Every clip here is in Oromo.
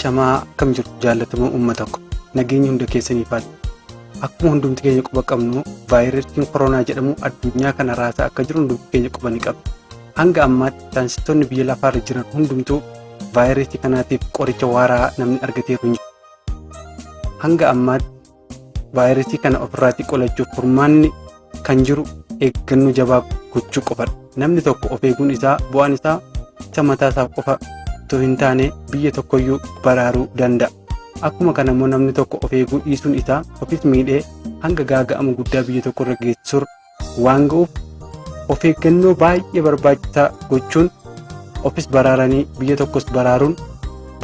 Ashamaa akkam jirtu jaallatamoo uummata ko nageenyi hunda keessaniif haa akkuma hundumti keenya quba qabnu vaayirasiin koronaa jedhamu addunyaa kana raasaa akka jiru hundumti keenya quba ni qabna. Hanga ammaatti saayinsistoonni biyya lafaarra jiran hundumtuu vaayirasii kanaatiif qoricha waaraa namni argateeru hin jiru. Hanga ammaatti vaayirasii kana ofirraatii qolachuuf furmaanni kan jiru eeggannoo jabaa gochuu qofadha. Namni tokko of eeguun isaa bu'aan isaa isa mataa isaa qofa otoo hin taane biyya tokkoyyuu baraaruu danda'a. Akkuma kana immoo namni tokko of eeguu dhiisuun isaa ofis miidhee hanga gaaga'ama guddaa biyya tokko irra geessisuuf waan ga'uuf of eeggannoo baay'ee barbaachisaa gochuun ofis baraaranii biyya tokkos baraaruun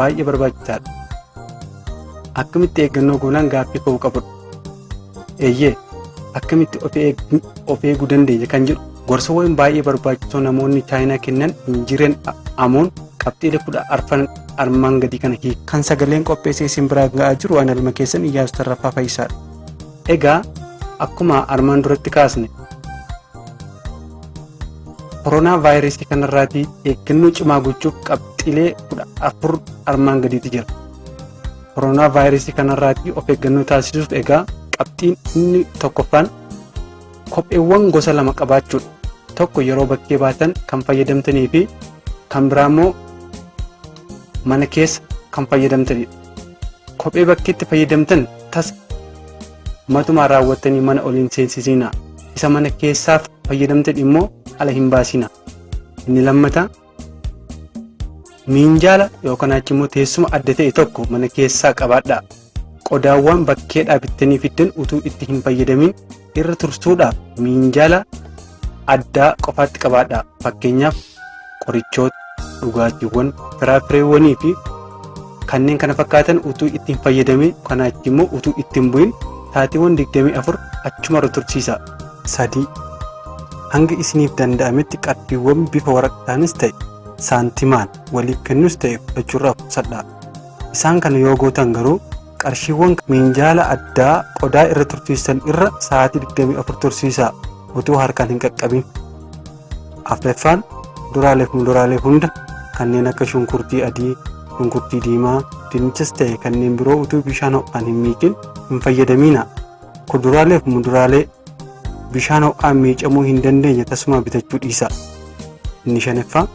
baay'ee barbaachisaadha. Akkamitti eeggannoo goonaan gaaffii ka'uu qabudha. Eeyyee akkamitti of eeguu dandeenya kan jedhu gorsawwan baay'ee barbaachisoo namoonni chaayinaa kennan hin jiran amoon qabxiilee 10 armaan gadii kana kan sagaleen qopheessee isin biraa ga'aa jiru waan ilma keessan Iyyaasuu Tarraffaa Fayyisaadha. Egaa akkuma armaan duratti kaasne koronaa vaayirasii kanarraatii eeggannoo cimaa gochuuf qabxiilee 14 armaan gadiitu jira. Koronaa vaayirasii kanarraatii of eeggannoo taasisuuf egaa qabxiin inni tokkoffaan kopheewwan gosa lama qabaachuudha. Tokko yeroo bakkee baatan kan fayyadamtanii fi kan biraa immoo mana keessa kan fayyadamtanidha. Kophee bakkeetti fayyadamtan tas matumaa raawwattanii mana oliin seensisiinaa. Isa mana keessaaf fayyadamtan immoo ala hin baasinaa. Inni lammataa minjaala yookaan achi immoo teessuma adda ta'e tokko mana keessaa qabaadhaa. Qodaawwan bakkeedhaa bittanii fiddan utuu itti hin fayyadamin irra tursuudhaaf minjaala addaa qofaatti qabaadhaa. Fakkeenyaaf qorichoota, dhugaatiiwwan, firaafireewwanii fi kanneen kana fakkaatan utuu itti hin fayyadamin kanaa achi immoo utuu itti hin bu'in taatiiwwan 24 achuma irra tursiisa. 3. Hanga isiniif danda'ametti qarshii bifa waraqaanis ta'e saantimaan waliif kennus ta'e fudhachuurraa qusadhaa. Isaan kana yoo gootan garuu qarshiiwwan minjaala addaa qodaa irra tursiisan irra sa'aatii 24 tursiisaa utuu harkaan hin qaqqabin. Afraffaan kuduraalee fi muduraalee hunda kanneen akka shunkurtii adii, shunkurtii diimaa, dinnichas ta'e kanneen biroo utuu bishaan ho'aan hin miiqin hin fayyadamina. Kuduraalee fi muduraalee bishaan ho'aan miicamuu hin dandeenye tasuma bitachuu dhiisa. Inni shanaffaa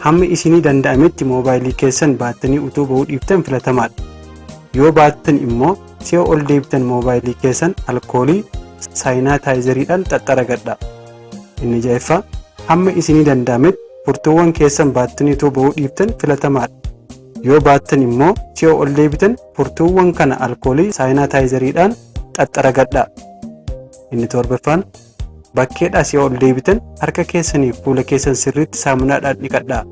hamma isinii danda'ametti moobaayilii keessan baattanii utuu bahuu dhiiftan filatamaadha. Yoo baattan immoo si'a ol deebitan moobaayilii keessan alkoolii saayinaataayizeriidhaan xaxxaragadhaa. Inni ja'affaa hamma isinii danda'ametti furtuuwwan keessan baattanii utuu bahuu dhiiftan filatamaadha. Yoo baattan immoo si'a ol deebitan furtuuwwan kana alkoolii saayinaataayizeriidhaan xaxxaragadhaa. Inni torbaffaan bakkeedhaa si'a ol deebitan harka keessanii fi fuula keessan sirriitti saamunaadhaan dhiqadhaa.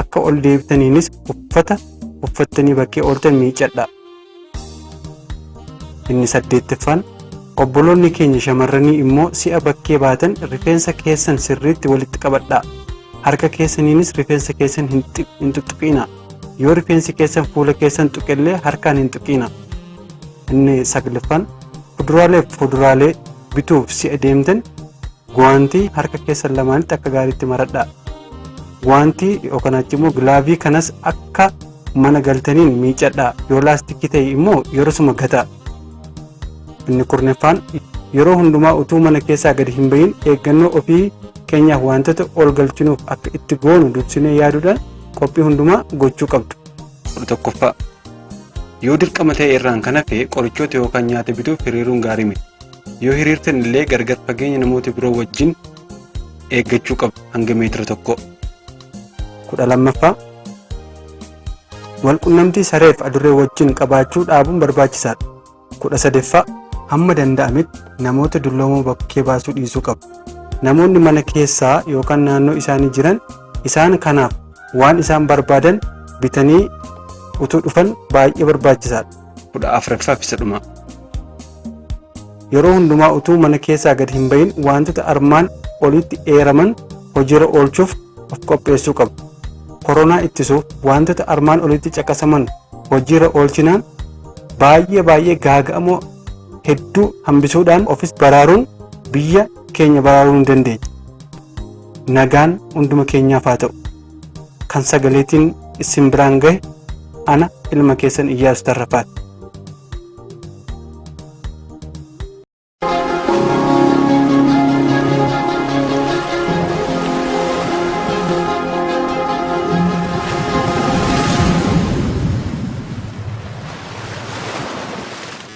Akka ol deebitaniinis uffata uffattanii bakkee ooltan miicadhaa. Inni 8ffaan obboloonni keenya shamarranii immoo si'a bakkee baatan rifeensa keessan sirriitti walitti qabadhaa. Harka keessaniinis rifeensa keessan hin tuqinaa. Yoo rifeensi keessan fuula keessan tuqillee harkaan hin tuqinaa. Inni 9ffaan kuduraalee fi fuduraalee bituuf si'a deemtan guwaantii harka keessan lamaanitti akka gaariitti maradhaa. Guwaantii yookaan achi immoo gilaavii kanas akka mana galtaniin miicadhaa. Yoo laastikii ta'e immoo yerosuma gataa. Inni 10ffaan yeroo hundumaa utuu mana keessaa gadi hin bahin eeggannoo ofii keenyaaf wantoota ol galchinuuf akka itti goonu dursinee yaaduudhaan qophii hundumaa gochuu qabdu. 11ffaa yoo dirqama ta'e irraan kan hafe qorichoota yookaan nyaata bituuf hiriiruun gaarii miti. Yoo hiriirtan illee gargar fageenya namoota biroo wajjin eeggachuu qabdu hanga meetira tokko. 12ffaa walqunnamtii sareef adurree wajjin qabaachuu dhaabuun barbaachisaadha. 13ffaa hamma danda'ametti namoota dulloomoo bakkee baasuu dhiisuu qabu. Namoonni mana keessaa yookaan naannoo isaanii jiran isaan kanaaf waan isaan barbaadan bitanii utuu dhufan baay'ee barbaachisaadha. 14ffaa isa dhumaa yeroo hundumaa utuu mana keessaa gad hin bahin wantoota armaan olitti eeraman hojiirra oolchuuf of qopheessuu qabu. Koronaa ittisuuf wantoota armaan olitti caqasaman hojiirra oolchinaan baay'ee gaaga'amoo hedduu hambisuudhaan ofis baraaruun biyya keenya baraaruu hin dandeenya. Nagaan hunduma keenyaaf haa ta'u. Kan sagaleetiin isin biraan gahe ana ilma keessan Iyyaasuu Tarrafaati.